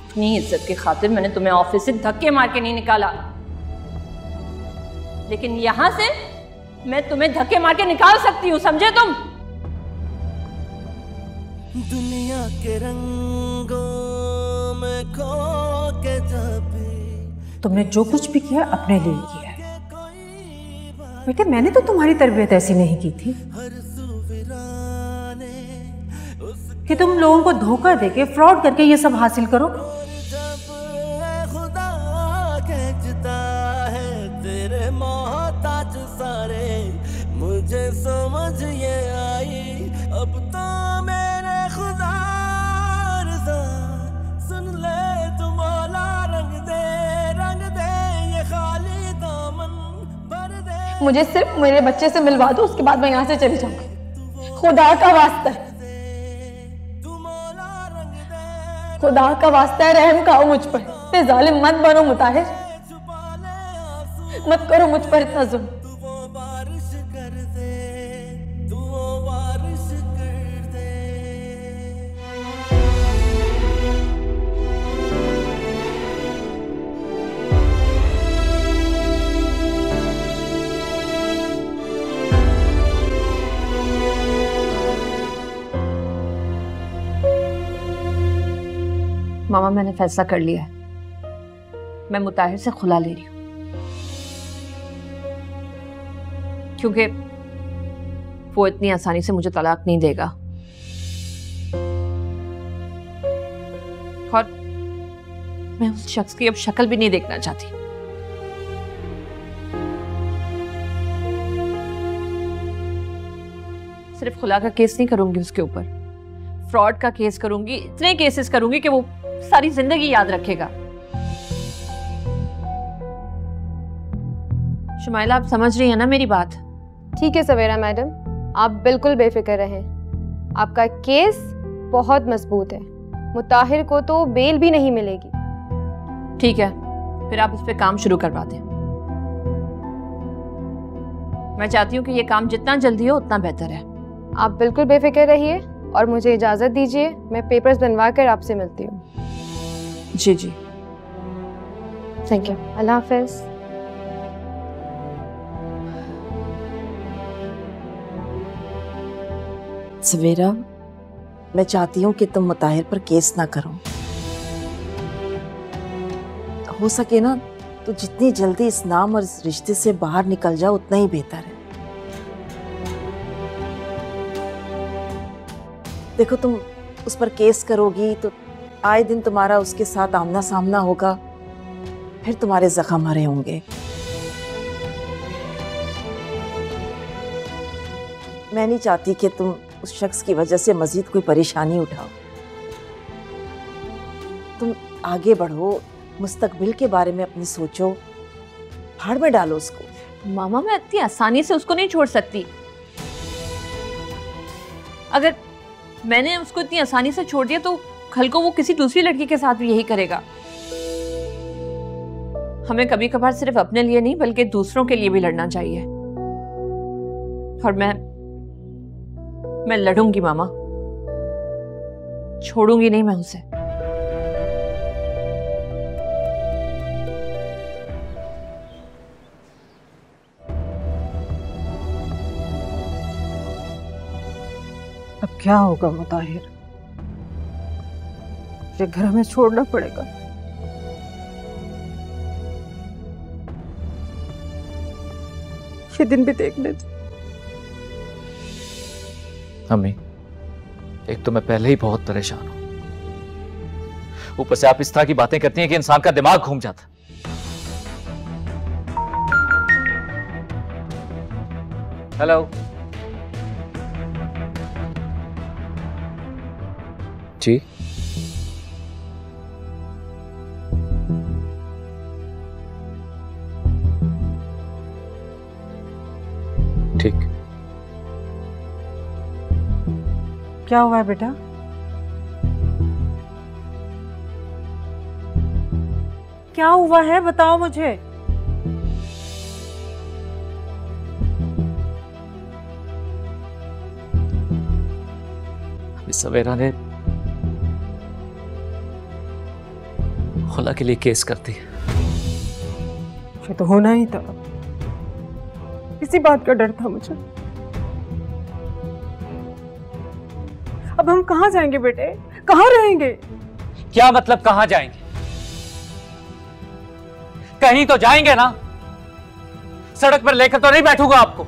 अपनी इज्जत की खातिर मैंने तुम्हें ऑफिस से धक्के मार के नहीं निकाला, लेकिन यहां से मैं तुम्हें धक्के मार के निकाल सकती हूँ, समझे तुम? दुनिया के रंगों में खो के तुमने जो कुछ भी किया अपने लिए किया है बेटे। मैंने तो तुम्हारी तरबियत ऐसी नहीं की थी कि तुम लोगों को धोखा देके फ्रॉड करके ये सब हासिल करो। खुदा खींचता है तेरे मोहताज सारे, मुझे समझ ये आई अब तो मेरे खुदा रज़ा, सुन ले तू मौला रंग दे ये खाली दामन भर दे। मुझे सिर्फ मेरे बच्चे से मिलवा दो, उसके बाद मैं यहाँ से चली जाऊंगी। खुदा का वास्ता है, खुदा का वास्ता है, रहम खाओ मुझ पर। इतने जालिम मत बनो मुताहिर, मत करो मुझ पर इतना जुल्म। मामा मैंने फैसला कर लिया है, मैं मुताहिर से खुला ले रही हूं, क्योंकि वो इतनी आसानी से मुझे तलाक नहीं देगा और मैं उस शख्स की अब शक्ल भी नहीं देखना चाहती। सिर्फ खुला का केस नहीं करूंगी उसके ऊपर, फ्रॉड का केस करूंगी, इतने केसेस करूंगी कि वो सारी जिंदगी याद रखेगा। शुमाइला, आप समझ रही हैं ना मेरी बात? ठीक है सवेरा मैडम, आप बिल्कुल बेफिक्र रहें। आपका केस बहुत मजबूत है, मुताहिर को तो बेल भी नहीं मिलेगी। ठीक है, फिर आप उस पर काम शुरू करवा दें। मैं चाहती हूँ कि ये काम जितना जल्दी हो उतना बेहतर है। आप बिल्कुल बेफिक्र रहिए और मुझे इजाजत दीजिए, मैं पेपर्स बनवा कर आपसे मिलती हूँ। जी जी, थैंक यू, अल्लाह हाफिज। सवेरा, मैं चाहती हूँ कि तुम मुताहिर पर केस ना करो। हो सके ना तो जितनी जल्दी इस नाम और इस रिश्ते से बाहर निकल जाओ उतना ही बेहतर है। देखो, तुम उस पर केस करोगी तो आए दिन तुम्हारा उसके साथ आमना सामना होगा, फिर तुम्हारे जख्म हरे होंगे। मैं नहीं चाहती कि तुम उस शख्स की वजह से मजीद कोई परेशानी उठाओ। तुम आगे बढ़ो, मुस्तकबिल के बारे में अपनी सोचो, भाड़ में डालो उसको। मामा, मैं इतनी आसानी से उसको नहीं छोड़ सकती। अगर मैंने उसको इतनी आसानी से छोड़ दिया तो कल को वो किसी दूसरी लड़की के साथ भी यही करेगा। हमें कभी कभार सिर्फ अपने लिए नहीं बल्कि दूसरों के लिए भी लड़ना चाहिए। और मैं लड़ूंगी मामा, छोड़ूंगी नहीं मैं उसे। अब क्या होगा मुताहिर? ये घर हमें छोड़ना पड़ेगा। ये दिन भी देखने दो। अम्मी, एक तो मैं पहले ही बहुत परेशान हूं, ऊपर से आप इस तरह की बातें करती हैं कि इंसान का दिमाग घूम जाता। हेलो जी, ठीक। क्या हुआ है बेटा? क्या हुआ है बताओ मुझे। अभी सवेरा ने खुला के लिए केस करती है। ये तो होना ही था, इसी बात का डर था मुझे। अब हम कहाँ जाएंगे बेटे, कहाँ रहेंगे? क्या मतलब कहां जाएंगे? कहीं तो जाएंगे ना। सड़क पर लेकर तो नहीं बैठूंगा आपको।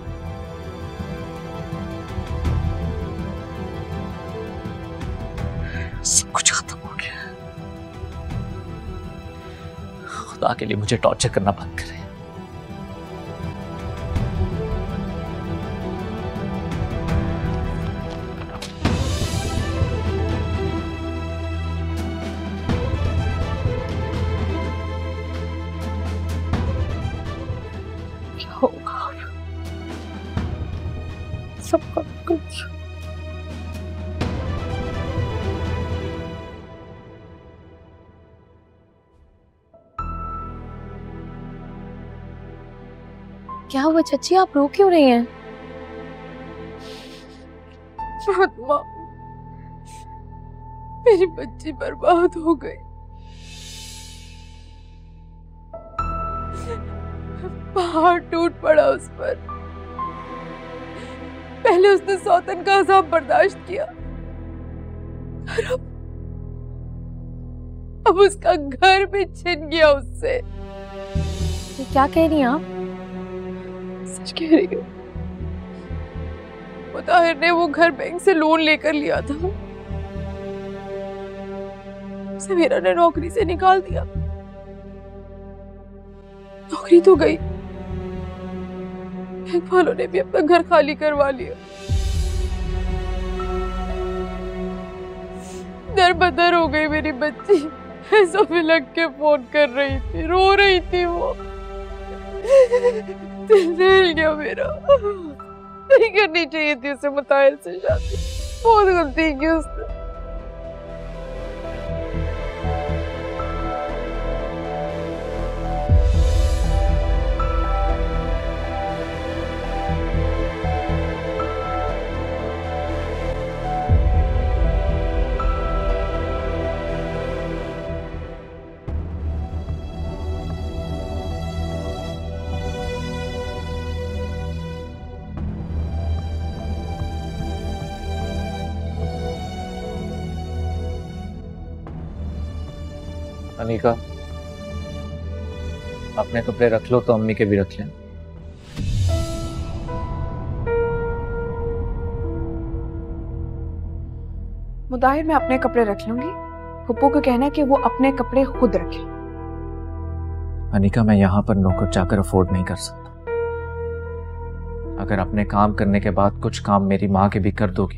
सब कुछ खत्म हो गया। खुदा के लिए मुझे टॉर्चर करना बंद करें। क्या होगा सबका कुछ? क्या हुआ चाची, आप रो क्यों रही हैं? फातिमा, मेरी बच्ची बर्बाद हो गई। पहाड़ टूट पड़ा उस पर। पहले उसने सौतन का अज़ाब बर्दाश्त किया और अब उसका घर भी छिन गया उससे। ये क्या कह रही हैं आप? सच कह रही हूँ। मुताहिर ने वो घर बैंक से लोन लेकर लिया था। समीरा ने नौकरी से निकाल दिया। नौकरी तो गई, बैंक वालों ने भी अपना घर खाली करवा लिया। दर बदर हो गई मेरी बच्ची। ऐसा लग के फोन कर रही थी, रो रही थी वो। दिल हिल गया मेरा। नहीं करनी चाहिए थी उसे मुताहिर से शादी। बहुत गलती की उसने। अनिका, अपने कपड़े रख लो तो अम्मी के भी रख लें। मुताहिर, मैं अपने कपड़े रख लूंगी। फुप्पो को कहना कि वो अपने कपड़े खुद रखें। अनिका, मैं यहां पर नौकर चाकर अफोर्ड नहीं कर सकता। अगर अपने काम करने के बाद कुछ काम मेरी मां के भी कर दोगी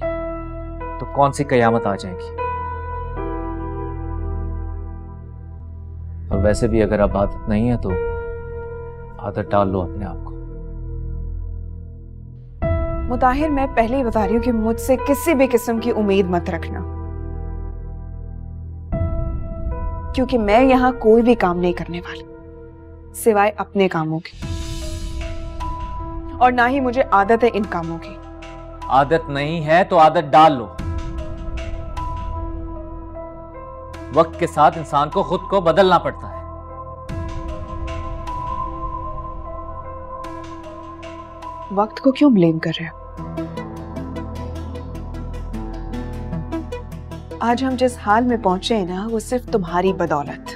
तो कौन सी कयामत आ जाएगी। और वैसे भी अगर अब आदत नहीं है तो आदत डाल लो अपने आप को। मुताहिर, मैं पहले ही बता रही हूँ कि मुझसे किसी भी किस्म की उम्मीद मत रखना, क्योंकि मैं यहां कोई भी काम नहीं करने वाली सिवाय अपने कामों की, और ना ही मुझे आदत है इन कामों की। आदत नहीं है तो आदत डाल लो। वक्त के साथ इंसान को खुद को बदलना पड़ता है। वक्त को क्यों ब्लेम कर रहे हो? आज हम जिस हाल में पहुंचे हैं ना, वो सिर्फ तुम्हारी बदौलत,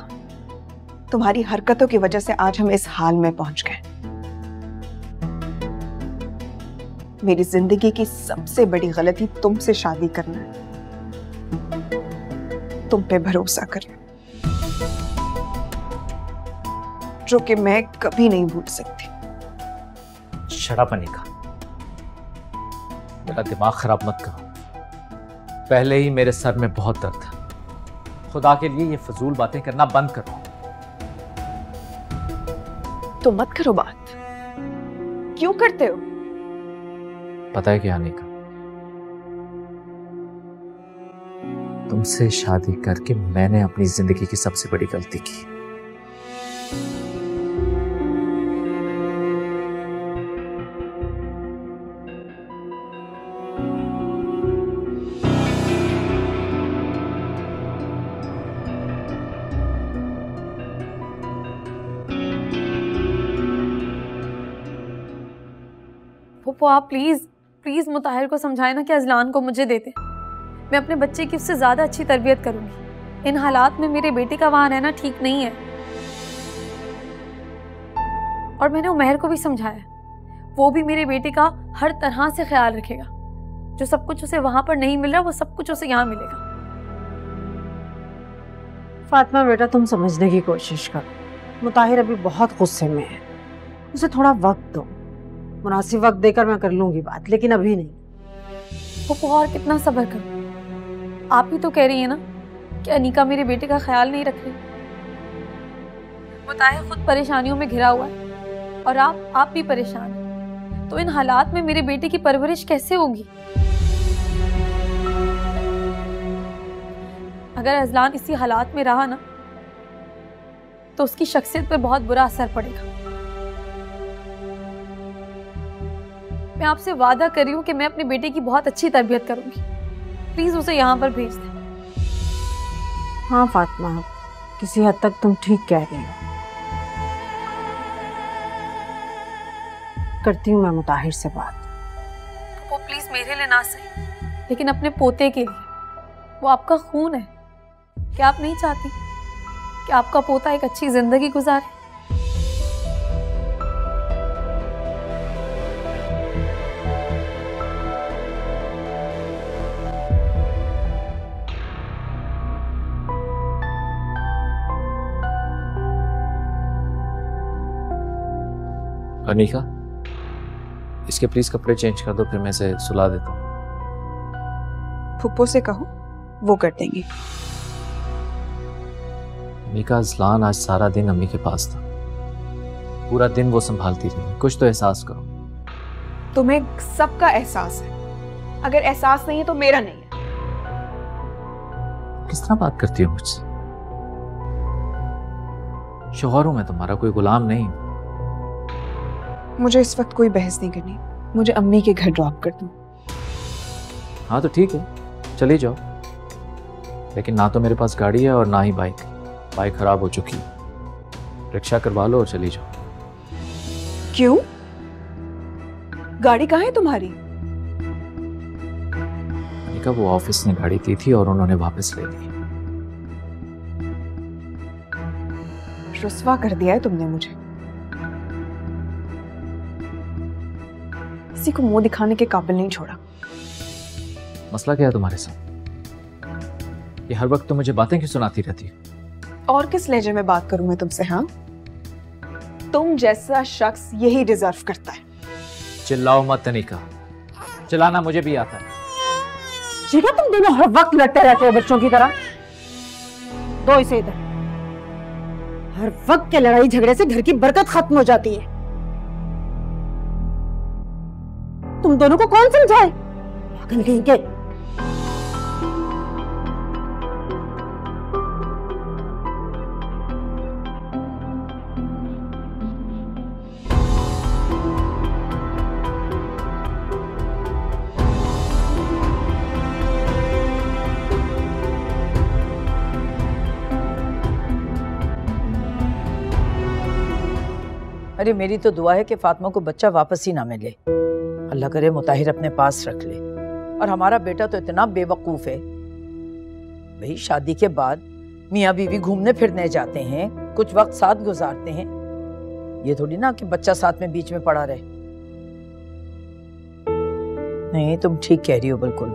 तुम्हारी हरकतों की वजह से आज हम इस हाल में पहुंच गए। मेरी जिंदगी की सबसे बड़ी गलती तुमसे शादी करना है, तुम पे भरोसा करना, जो कि मैं कभी नहीं भूल सकती। शराब अनिका, मेरा दिमाग खराब मत करो। पहले ही मेरे सर में बहुत दर्द है। खुदा के लिए ये फजूल बातें करना बंद करो। तो मत करो बात। क्यों करते हो? पता है क्या अनिका, तुमसे शादी करके मैंने अपनी जिंदगी की सबसे बड़ी गलती की। पप्पू आप प्लीज़ प्लीज़ मुताहिर को समझाएं ना कि अजलान को मुझे दे दे। मैं अपने बच्चे की उससे ज़्यादा अच्छी तरबियत करूँगी। इन हालात में मेरे बेटे का वहाँ रहना ठीक नहीं है। और मैंने उमैर को भी समझाया, वो भी मेरे बेटे का हर तरह से ख्याल रखेगा। जो सब कुछ उसे वहाँ पर नहीं मिल रहा वो सब कुछ उसे यहाँ मिलेगा। फातिमा बेटा तुम समझने की कोशिश करो। मुताहिर अभी बहुत गुस्से में है, उसे थोड़ा वक्त दो। मुनासिब वक्त देकर मैं कर लूंगी बात, लेकिन अभी नहीं। पप्पू और कितना सब्र करूं? आप ही तो कह रही है ना कि अनीका मेरे बेटे का ख्याल नहीं रख रही। मुताहिर खुद परेशानियों में घिरा हुआ है और आप भी परेशान हैं। तो इन हालात में मेरे बेटे की परवरिश कैसे होगी? अगर अजलान इसी हालात में रहा ना तो उसकी शख्सियत पर बहुत बुरा असर पड़ेगा। मैं आपसे वादा कर रही हूँ कि मैं अपने बेटे की बहुत अच्छी तरबियत करूंगी। प्लीज उसे यहाँ पर भेज दें। हाँ फातिमा, किसी हद तक तुम ठीक कह रही हो। करती हूँ मैं मुताहिर से बात। वो प्लीज मेरे लिए ना सही, लेकिन अपने पोते के लिए। वो आपका खून है। क्या आप नहीं चाहती कि आपका पोता एक अच्छी जिंदगी गुजारे? अनीका, इसके प्लीज कपड़े चेंज कर दो, फिर मैं इसे सुला देता हूँ। फुप्पो से कहो, वो कर देंगी। अनीका, अजलान आज सारा दिन अम्मी के पास था। पूरा दिन वो संभालती रही। कुछ तो एहसास करो। तुम्हें सबका एहसास है, अगर एहसास नहीं है तो मेरा नहीं है। किस तरह बात करती हो मुझसे? शौहर हूं मैं तुम्हारा, कोई गुलाम नहीं। मुझे इस वक्त कोई बहस नहीं करनी। मुझे अम्मी के घर ड्रॉप कर दो। हाँ तो ठीक है, चली जाओ, लेकिन ना तो मेरे पास गाड़ी है और ना ही बाइक। बाइक खराब हो चुकी है। रिक्शा करवा लो और चली जाओ। क्यों? गाड़ी कहाँ है तुम्हारी? अनीका, वो ऑफिस ने गाड़ी दी थी और उन्होंने वापस ले ली। रुस्वा कर दिया है तुमने मुझे। किसी को मुंह दिखाने के काबिल नहीं छोड़ा। मसला क्या है तुम्हारे साथ? ये हर वक्त तो मुझे बातें क्यों सुनाती रहती है? और किस लहजे में बात करूं मैं तुमसे? हाँ, तुम जैसा शख्स यही डिजर्व करता है। चिल्लाओ मत अनीका, चिल्लाना मुझे भी आता है। शिखा, तुम दोनों हर वक्त लड़ते रहते हो बच्चों की तरह। दो इसे इधर। हर वक्त के लड़ाई झगड़े से घर की बरकत खत्म हो जाती है। तुम दोनों को कौन समझाए? पागल कहीं के। अरे मेरी तो दुआ है कि फातिमा को बच्चा वापस ही ना मिले। अल्लाह करे मुताहिर अपने पास रख ले। और हमारा बेटा तो इतना बेवकूफ है भाई, शादी के बाद मियाँ बीवी घूमने फिरने जाते हैं, कुछ वक्त साथ गुजारते हैं। ये थोड़ी ना कि बच्चा साथ में बीच में पड़ा रहे। नहीं, तुम ठीक कह रही हो बिल्कुल।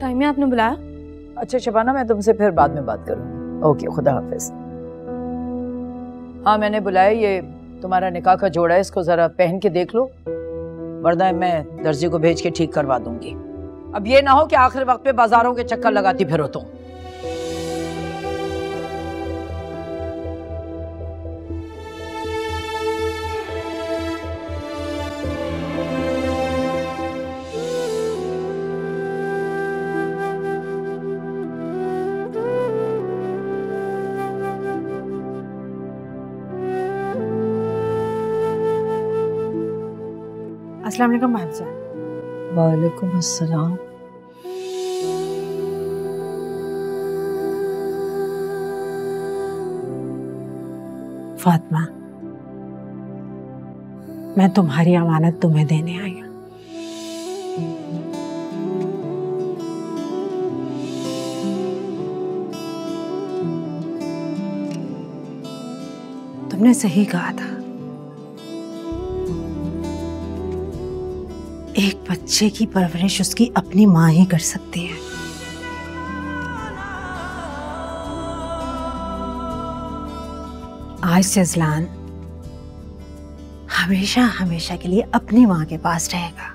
टाइम में आपने बुलाया? अच्छा शबाना, मैं तुमसे फिर बाद में बात करूंगी। ओके, खुदा हाफिज। हाँ, मैंने बुलाया। ये तुम्हारा निकाह का जोड़ा है, इसको जरा पहन के देख लो, वरना मैं दर्जी को भेज के ठीक करवा दूंगी। अब ये ना हो कि आखिरी वक्त पे बाजारों के चक्कर लगाती फिरो तुम। अस्सलाम वालेकुम भाईजान। वालेकुम अस्सलाम। फातिमा, मैं तुम्हारी अमानत तुम्हें देने आई हूं। तुमने सही कहा था, एक बच्चे की परवरिश उसकी अपनी माँ ही कर सकती है। आज से अज़लान हमेशा हमेशा के लिए अपनी माँ के पास रहेगा।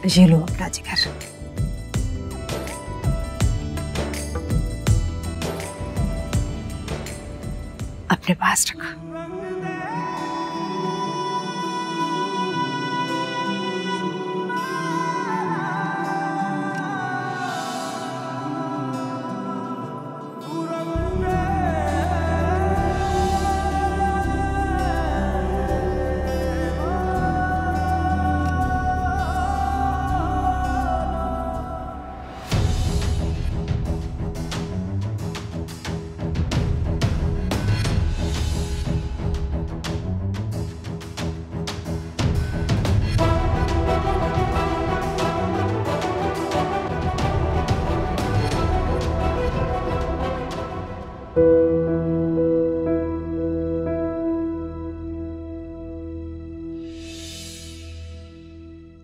ये लो अपना जिगर। अपने पास रखो।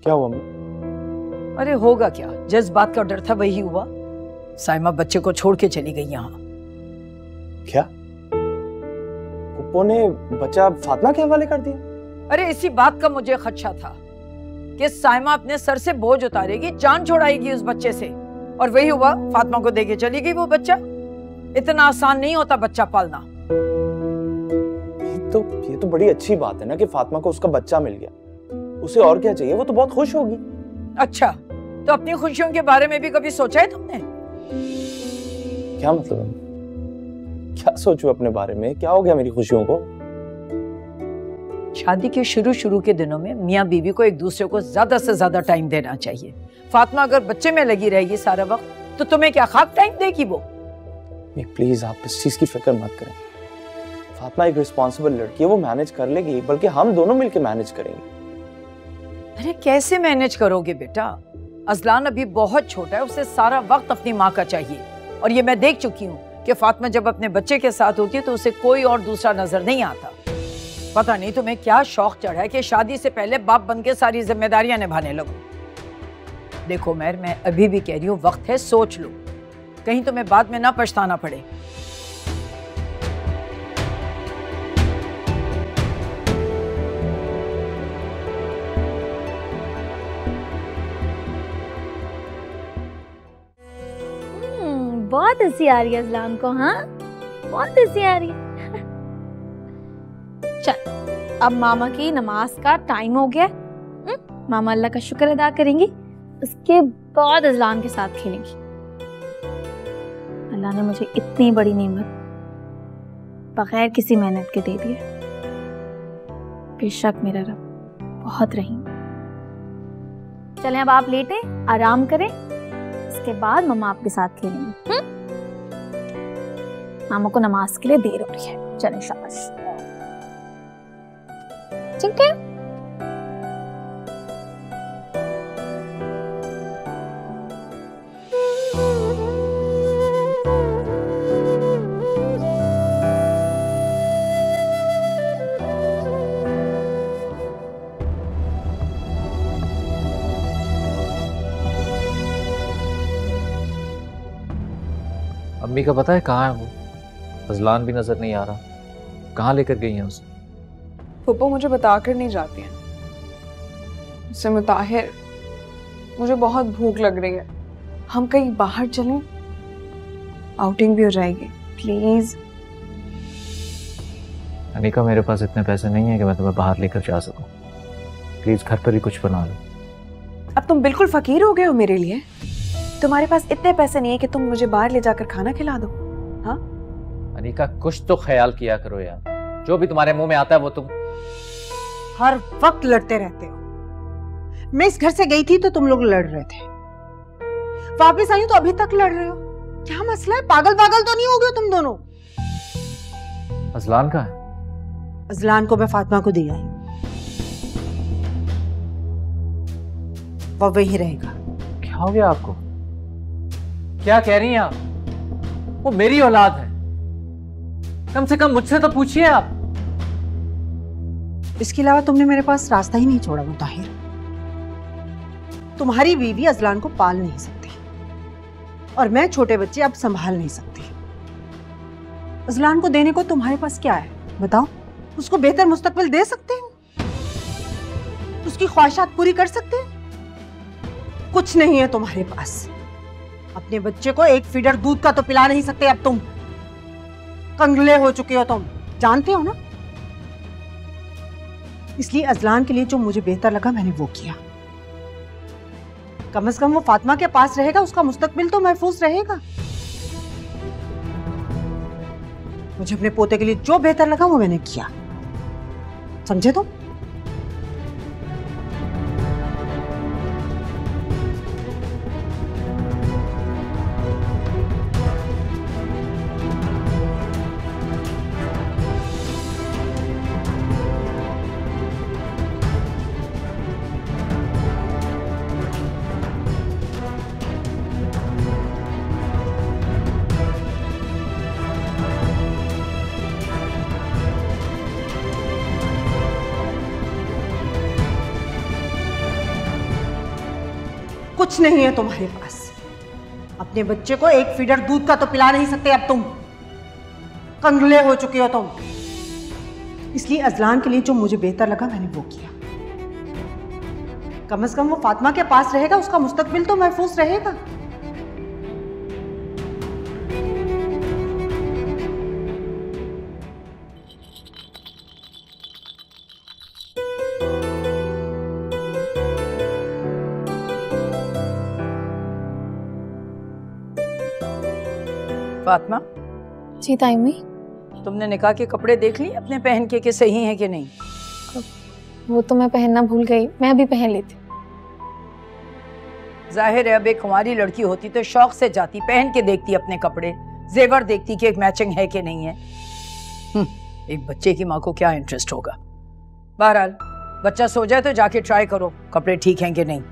क्या हुआ? अरे होगा क्या, जिस बात का डर था वही हुआ। साइमा बच्चे को छोड़ के चली गई यहाँ। क्या? पुप्पो ने बच्चा फातिमा के हवाले कर दिया? अरे इसी बात का मुझे खदशा था कि साइमा अपने सर से बोझ उतारेगी, जान छोड़ाएगी उस बच्चे से, और वही हुआ, फातिमा को देके चली गई वो बच्चा। इतना आसान नहीं होता बच्चा पालना। ये तो बड़ी अच्छी बात है ना कि फातिमा को उसका बच्चा मिल गया। उसे और क्या चाहिए, वो तो बहुत खुश होगी। अच्छा, तो अपनी खुशियों के बारे में भी कभी सोचा है तुमने? क्या मतलब? क्या सोचूं अपने बारे में? क्या हो गया मेरी खुशियों को? शादी के शुरू के दिनों में मियाँ बीवी को एक दूसरे को ज्यादा से ज्यादा टाइम देना चाहिए। फातिमा अगर बच्चे में लगी रहेगी सारा वक्त, तो तुम्हें क्या खाक टाइम देगी वो? प्लीज आप इस चीज की फिक्र मत करें। फातिमा एक रिस्पॉन्सिबल लड़की है, वो मैनेज कर लेगी, बल्कि हम दोनों मिलकर मैनेज करेंगे। अरे कैसे मैनेज करोगे बेटा? अज़लान अभी बहुत छोटा है, उसे सारा वक्त अपनी माँ का चाहिए। और ये मैं देख चुकी हूँ कि फातिमा जब अपने बच्चे के साथ होती है तो उसे कोई और दूसरा नजर नहीं आता। पता नहीं तुम्हें क्या शौक चढ़ा है कि शादी से पहले बाप बन के सारी जिम्मेदारियां निभाने लगो। देखो मैर, मैं अभी भी कह रही हूँ, वक्त है, सोच लो, कहीं तुम्हें बाद में ना पछताना पड़े। बहुत हंसी आ रही है अज़लान को। हाँ, बहुत हंसी आ रही है। चल, अब मामा की नमाज का टाइम हो गया। मामा अल्लाह का शुक्र अदा करेंगी, उसके बाद अज़लान के साथ खेलेंगी। अल्लाह ने मुझे इतनी बड़ी नेमत बगैर किसी मेहनत के दे दी है। बेशक मेरा रब बहुत रहीम। चलें, अब आप लेटें, आराम करें, इसके बाद मम्मा आपके साथ खेलेंगे। मामा को नमाज के लिए देर हो रही है। चलें, शाबाश। ठीक है। अम्मी का पता है कहाँ है वो? अज़लान भी नजर नहीं आ रहा, कहाँ लेकर गई हैं उसे? पुप्पो मुझे बताकर नहीं जाती हैं। उससे मुताहिर, मुझे बहुत भूख लग रही है, हम कहीं बाहर चलें, आउटिंग भी हो जाएगी, प्लीज। अनिका, मेरे पास इतने पैसे नहीं है कि मैं तुम्हें बाहर लेकर जा सकूं। प्लीज घर पर ही कुछ बना लो। अब तुम बिल्कुल फकीर हो गए हो मेरे लिए। तुम्हारे पास इतने पैसे नहीं है कि तुम मुझे बाहर ले जाकर खाना खिला दो। हाँ अनिका, कुछ तो ख्याल किया करो यार, जो भी तुम्हारे मुंह में आता है वो तुम हर वक्त लड़ते रहते हो। मैं इस घर से गई थी तो तुम लोग लड़ रहे थे, वापस आई तो अभी तक लड़ रहे हो। क्या मसला है? पागल पागल तो नहीं हो गए तुम दोनों? अज़लान का है? अजलान को मैं फातिमा को दी आई, वो वही रहेगा। क्या हो गया आपको? क्या कह रही हैं आप? वो मेरी औलाद है, कम से कम मुझसे तो पूछिए आप। इसके अलावा तुमने मेरे पास रास्ता ही नहीं छोड़ा मुताहिर। तुम्हारी बीवी अजलान को पाल नहीं सकती और मैं छोटे बच्चे अब संभाल नहीं सकती। अजलान को देने को तुम्हारे पास क्या है बताओ? उसको बेहतर मुस्तकबिल दे सकते हो? उसकी ख्वाहिशात पूरी कर सकते हैं? कुछ नहीं है तुम्हारे पास। अपने बच्चे को एक फीडर दूध का तो पिला नहीं सकते अब तुम। कंगले हो चुके हो तुम, जानते हो ना। इसलिए अजलान के लिए जो मुझे बेहतर लगा मैंने वो किया। कम से कम वो फातिमा के पास रहेगा, उसका मुस्तकबिल तो महफूज रहेगा। मुझे अपने पोते के लिए जो बेहतर लगा वो मैंने किया, समझे तुम? कुछ नहीं है तुम्हारे पास। अपने बच्चे को एक फीडर दूध का तो पिला नहीं सकते अब तुम। कंगले हो चुके हो तुम। इसलिए अजलान के लिए जो मुझे बेहतर लगा मैंने वो किया। कम से कम वो फातिमा के पास रहेगा, उसका मुस्तकबिल तो महफूज रहेगा। फातिमा, जी ताईमी। तुमने निकाह के कपड़े देख लिए अपने पहन के कि सही हैं कि नहीं? वो तो मैं पहनना भूल गई, मैं अभी पहन लेती। जाहिर है अब एक कुंवारी लड़की होती तो शौक से जाती, पहन के देखती अपने कपड़े, जेवर देखती कि एक मैचिंग है कि नहीं है। एक बच्चे की माँ को क्या इंटरेस्ट होगा। बहरहाल बच्चा सो जाए तो जाके ट्राई करो कपड़े ठीक हैं कि नहीं।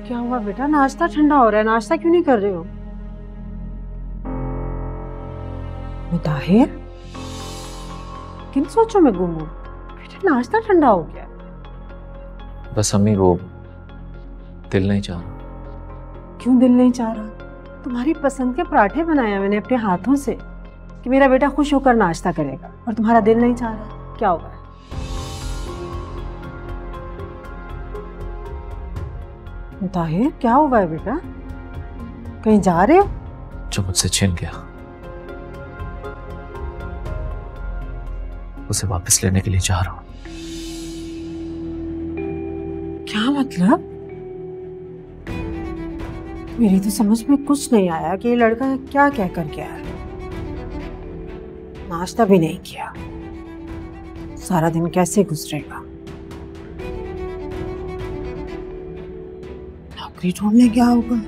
क्या हुआ बेटा? नाश्ता ठंडा हो रहा है, नाश्ता क्यों नहीं कर रहे हो? मुताहिर, किन सोचों में गुम हो? बेटा नाश्ता ठंडा हो गया। बस अम्मी वो दिल नहीं चाह रहा। क्यों दिल नहीं चाह रहा? तुम्हारी पसंद के पराठे बनाए मैंने अपने हाथों से कि मेरा बेटा खुश होकर नाश्ता करेगा, और तुम्हारा दिल नहीं चाह रहा। क्या होगा? मुताहिर क्या हुआ है बेटा? कहीं जा रहे हो? जो मुझसे छिन गया उसे वापस लेने के लिए जा रहा हूं। क्या मतलब? मेरी तो समझ में कुछ नहीं आया कि ये लड़का क्या कह कर गया है। नाश्ता भी नहीं किया, सारा दिन कैसे गुजरेगा? नौकरी ढूंढने क्या होगा?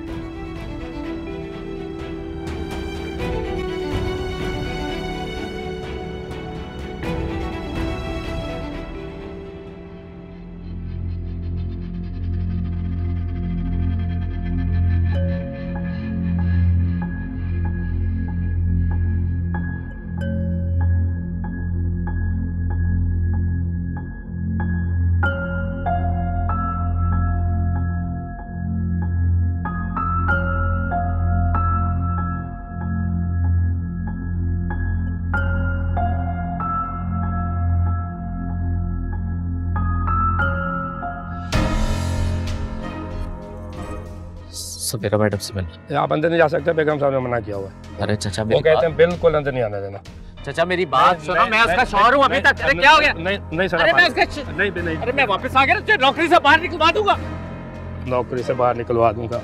सवेरा मैडम से मिलना। आप अंदर नहीं जा सकते, बेगम साहब ने मना किया हुआ है। अरे चाचा वो कहते हैं बिल्कुल अंदर नहीं आने देना। चाचा मेरी बात सुनो, मैं उसका शौहर हूँ अभी तक। अरे क्या हो गया? नहीं सर, अरे मैं उसका नहीं। अरे मैं वापस आ गया, तुझे नौकरी से बाहर निकलवा दूंगा। नौकरी से बाहर निकलवा दूंगा?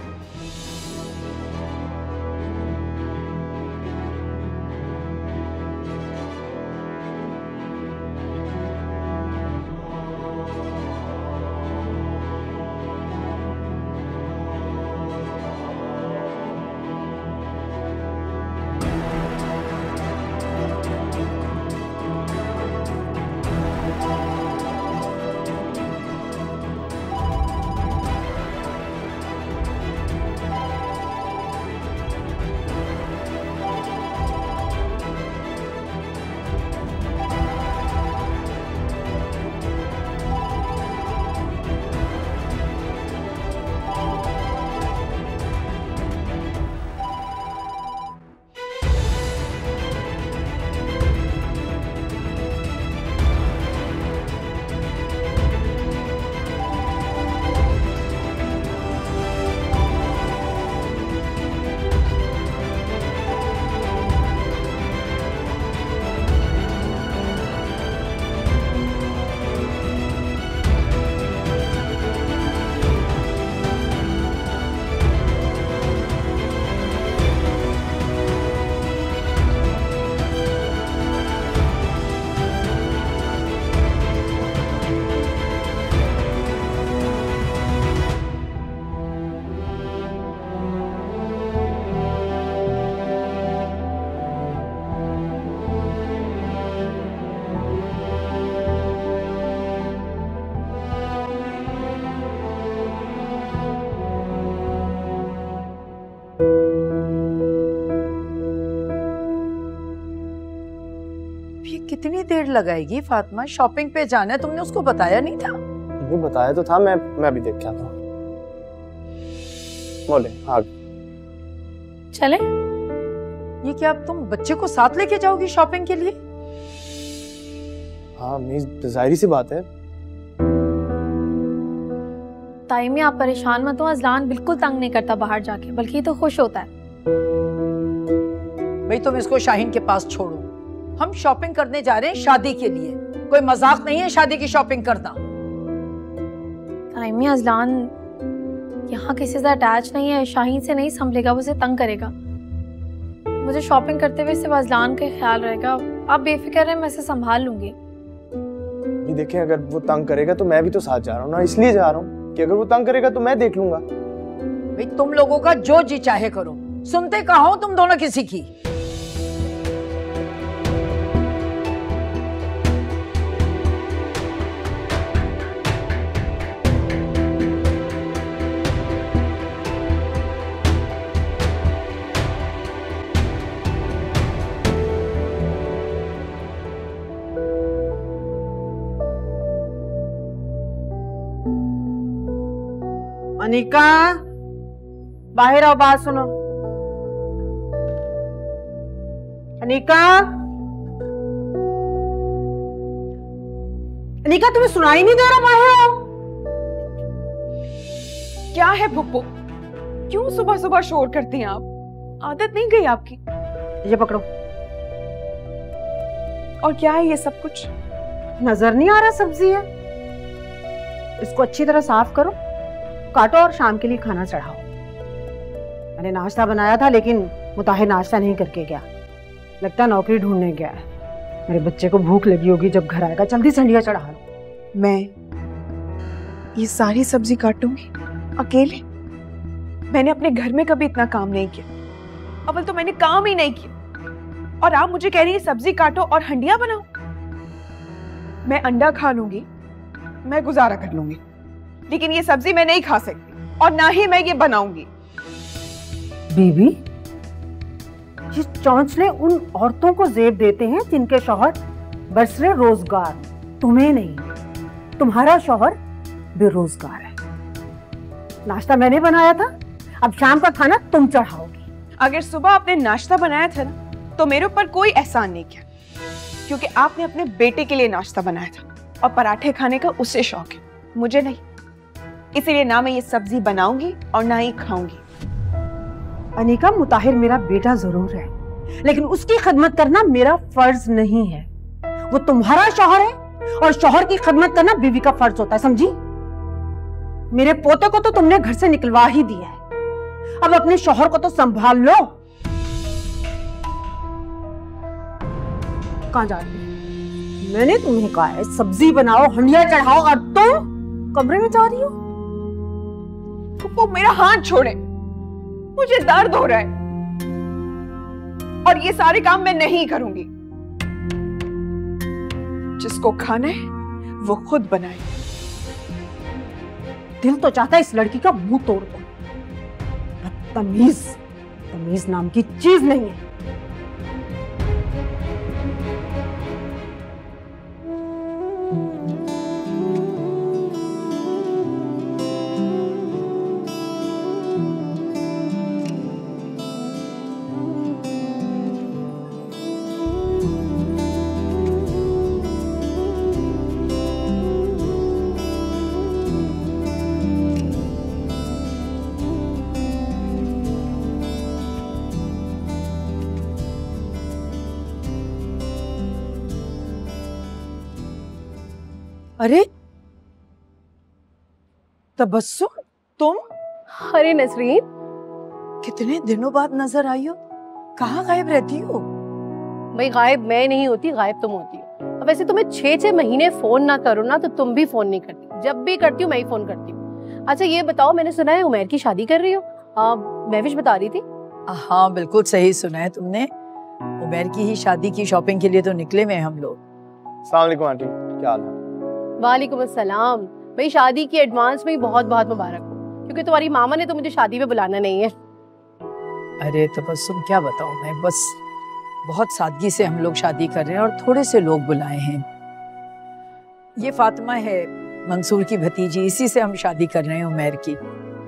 कितनी देर लगाएगी फातिमा? शॉपिंग पे जाना है, तुमने उसको बताया नहीं था? नहीं बताया तो था, मैं अभी देख के आता हूँ। बोले चले? ये क्या अब तुम बच्चे को साथ लेके जाओगी शॉपिंग के लिए? हाँ जाहिर सी बात है। ताइमी आप परेशान मत हो, अजलान बिल्कुल तंग नहीं करता बाहर जाके, बल्कि तो खुश होता है। भाई तुम इसको शाहीन के पास छोड़ो, हम शॉपिंग करने जा रहे हैं शादी के लिए, कोई मजाक नहीं है शादी की शॉपिंग करना। ताइमी अजलान यहाँ किसी से अटैच नहीं है, शाहीन से नहीं संभलेगा, वो उसे तंग करेगा। मुझे शॉपिंग करते हुए सिर्फ अजलान का ख्याल रहेगा। आप बेफिक्र हैं, मैं इसे संभाल लूंगी। ये देखें, अगर वो तंग करेगा तो मैं भी तो साथ जा रहा हूँ ना, इसलिए जा रहा हूँ कि अगर वो तंग करेगा तो मैं देख लूंगा। भाई तुम लोगों का जो जी चाहे करो, सुनते कहाँ हो तुम दोनों किसी की? अनिका, बाहर आओ, बात सुनो। अनिका, अनिका तुम्हें सुनाई नहीं दे रहा? बाहर आओ। क्या है पुप्पो, क्यों सुबह सुबह शोर करती हैं आप? आदत नहीं गई आपकी? ये पकड़ो। और क्या है ये सब कुछ? नजर नहीं आ रहा सब्जी है? इसको अच्छी तरह साफ करो, काटो और शाम के लिए खाना चढ़ाओ। मैंने नाश्ता बनाया था लेकिन मुताहिर नाश्ता नहीं करके गया, लगता नौकरी ढूंढने गया है। मेरे बच्चे को भूख लगी होगी, जब घर आएगा जल्दी संडिया चढ़ा लो। मैं ये सारी सब्जी काटूंगी अकेले? मैंने अपने घर में कभी इतना काम नहीं किया। अव्वल तो मैंने काम ही नहीं किया, और आप मुझे कह रही हैं सब्जी काटो और हंडिया बनाओ। मैं अंडा खा लूंगी, मैं गुजारा कर लूंगी, लेकिन ये सब्जी मैं नहीं खा सकती और ना ही मैं ये बनाऊंगी। बीबी, ये चौंचले उन औरतों को जेब देते हैं जिनके शौहर बरसरे रोजगार, तुम्हें नहीं। तुम्हारा शौहर बेरोजगार है। नाश्ता मैंने बनाया था, अब शाम का खाना तुम चढ़ाओगी। अगर सुबह आपने नाश्ता बनाया था ना, तो मेरे ऊपर कोई एहसान नहीं किया, क्योंकि आपने अपने बेटे के लिए नाश्ता बनाया था और पराठे खाने का उसे शौक है, मुझे नहीं। इसीलिए ना मैं ये सब्जी बनाऊंगी और ना ही खाऊंगी। अनिका, मुताहिर मेरा बेटा जरूर है, लेकिन उसकी खिदमत करना मेरा फर्ज नहीं है। वो तुम्हारा शौहर है और शौहर की खिदमत करना बीवी का फर्ज होता है, समझी? मेरे पोते को तो तुमने घर से निकलवा ही दिया है, अब अपने शौहर को तो संभाल लो। कहां जा रही हो? मैंने तुम्हें कहा है सब्जी बनाओ, हंडिया चढ़ाओ, और तुम कमरे में जा रही हो? वो मेरा हाथ छोड़े, मुझे दर्द हो रहा है और ये सारे काम मैं नहीं करूंगी। जिसको खाना है वो खुद बनाए। दिल तो चाहता है इस लड़की का मुंह तोड़ दो। बदतमीज, तमीज नाम की चीज नहीं है। अरे तबस्सुम, तुम? अरे नसरीन, कितने दिनों बाद नजर आई हो। कहाँ गायब रहती हो? भाई गायब मैं नहीं होती, गायब तुम होती हो। अब वैसे तुम्हें 6-6 महीने फोन ना करो ना तो तुम भी फोन नहीं करती। जब भी करती हूँ मैं ही फोन करती हूँ। अच्छा ये बताओ, मैंने सुना है उमैर की शादी कर रही हो, महविश बता रही थी। हाँ बिल्कुल सही सुना है तुमने। उमैर की ही शादी की शॉपिंग के लिए तो निकले हुए हम लोग। अस्सलाम वालेकुम आंटी, क्या हाल है? वालेकुम अस्सलाम। भाई शादी की एडवांस में बहुत बहुत मुबारक हो, क्योंकि तुम्हारी मामा ने तो मुझे शादी में बुलाना नहीं है। अरे तबस्सुम क्या बताऊं मैं, बस बहुत सादगी से हम लोग शादी कर रहे हैं और थोड़े से लोग बुलाए हैं। ये फातिमा है मंसूर की भतीजी, इसी से हम शादी कर रहे हैं उमैर की।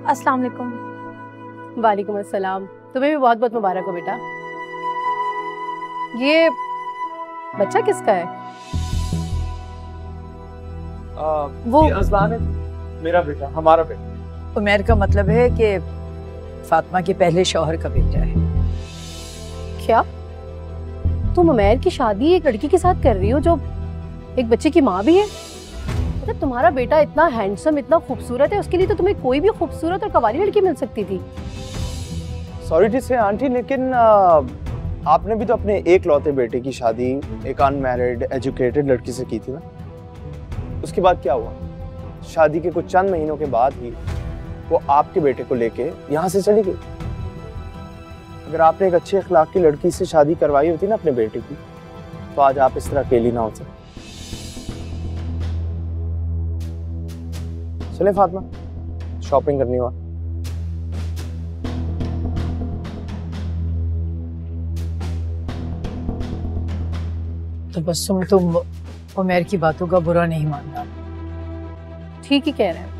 अस्सलाम वालेकुम। वालेकुम अस्सलाम। तुम्हें भी बहुत बहुत मुबारक हो बेटा। ये बच्चा किसका है? वो अज़लान है, मेरा बेटा, हमारा बेटा। उमैर का मतलब है कि फातिमा के पहले शौहर का बेटा है। क्या तुम उमैर की शादी एक लड़की के साथ कर रही हो जो एक बच्चे की माँ भी है? मतलब तुम्हारा बेटा इतना हैंडसम, इतना खूबसूरत है, उसके लिए तो तुम्हें कोई भी खूबसूरत और कवाली लड़की मिल सकती थी। सॉरी टू से आंटी, लेकिन आपने भी तो अपने एक लौते बेटे की शादी एक अनमैरिड एजुकेटेड लड़की से की थी ना। उसके बाद क्या हुआ? शादी के कुछ चंद महीनों के बाद ही वो आपके बेटे को लेके यहाँ से चली गई। अगर आपने एक अच्छे अखलाक की लड़की से शादी करवाई होती ना अपने बेटे की, तो आज आप इस तरह अकेली ना होते। चले फातिमा, शॉपिंग करनी हो। तबस्सुम, तुम उमैर की बातों का बुरा नहीं मानना। ठीक ही कह रहे हैं।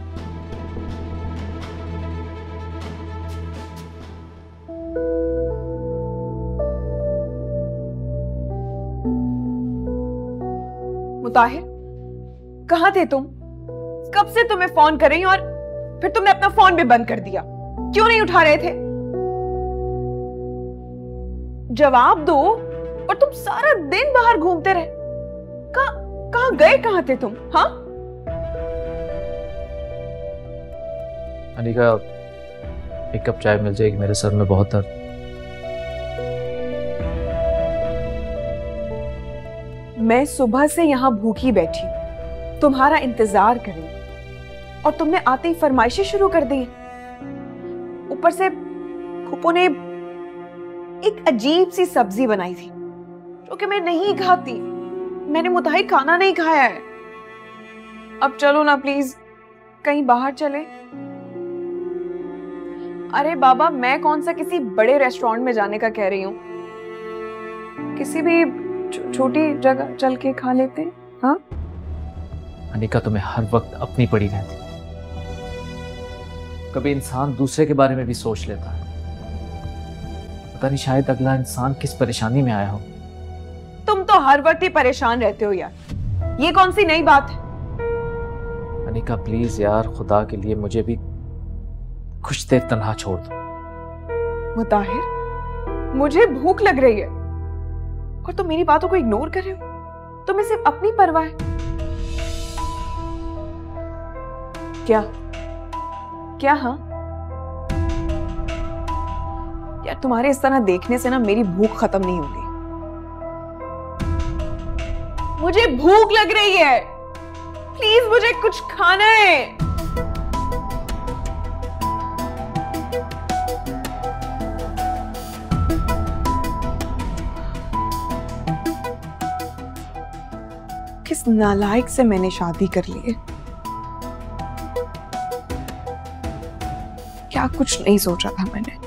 मुताहिर, कहाँ थे तुम? कब से तुम्हें फोन कर रही हूं और फिर तुमने अपना फोन भी बंद कर दिया। क्यों नहीं उठा रहे थे? जवाब दो। और तुम सारा दिन बाहर घूमते रहे। कहाँ गए, कहाँ थे तुम? हाँ अनिका, एक कप चाय मिल जाएगी? मेरे सर में बहुत दर्द। मैं सुबह से यहाँ भूखी बैठी, तुम्हारा इंतजार कर रही, और तुमने आते ही फरमाइशें शुरू कर दी। ऊपर से फूफो ने एक अजीब सी सब्जी बनाई थी जो कि मैं नहीं खाती। मैंने मुताहिर खाना नहीं खाया है। अब चलो ना प्लीज, कहीं बाहर चले। अरे बाबा, मैं कौन सा किसी बड़े रेस्टोरेंट में जाने का कह रही हूँ। किसी भी छोटी जगह चल के खा लेते हैं। हाँ अनिका, तुम्हें हर वक्त अपनी पड़ी रहती। कभी इंसान दूसरे के बारे में भी सोच लेता है। पता नहीं शायद अगला इंसान किस परेशानी में आया हो। तुम तो हर वक्त ही परेशान रहते हो यार, ये कौन सी नई बात है? अनिका प्लीज यार, खुदा के लिए मुझे भी कुछ देर तन्हा छोड़ दो। मुताहिर, मुझे भूख लग रही है। और तुम मेरी बातों को इग्नोर कर रहे हो। तुम्हें सिर्फ अपनी परवाह है। क्या क्या? हाँ यार, तुम्हारे इस तरह देखने से ना मेरी भूख खत्म नहीं होगी। मुझे भूख लग रही है, प्लीज मुझे कुछ खाना है। किस नालायक से मैंने शादी कर ली है। क्या कुछ नहीं सोचा था मैंने।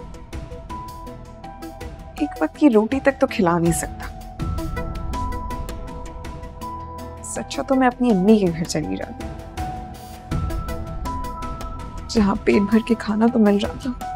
एक वक्त की रोटी तक तो खिला नहीं सकता। सच्चा तो मैं अपनी अम्मी के घर चली जाती, जहां पेट भर के खाना तो मिल जाता।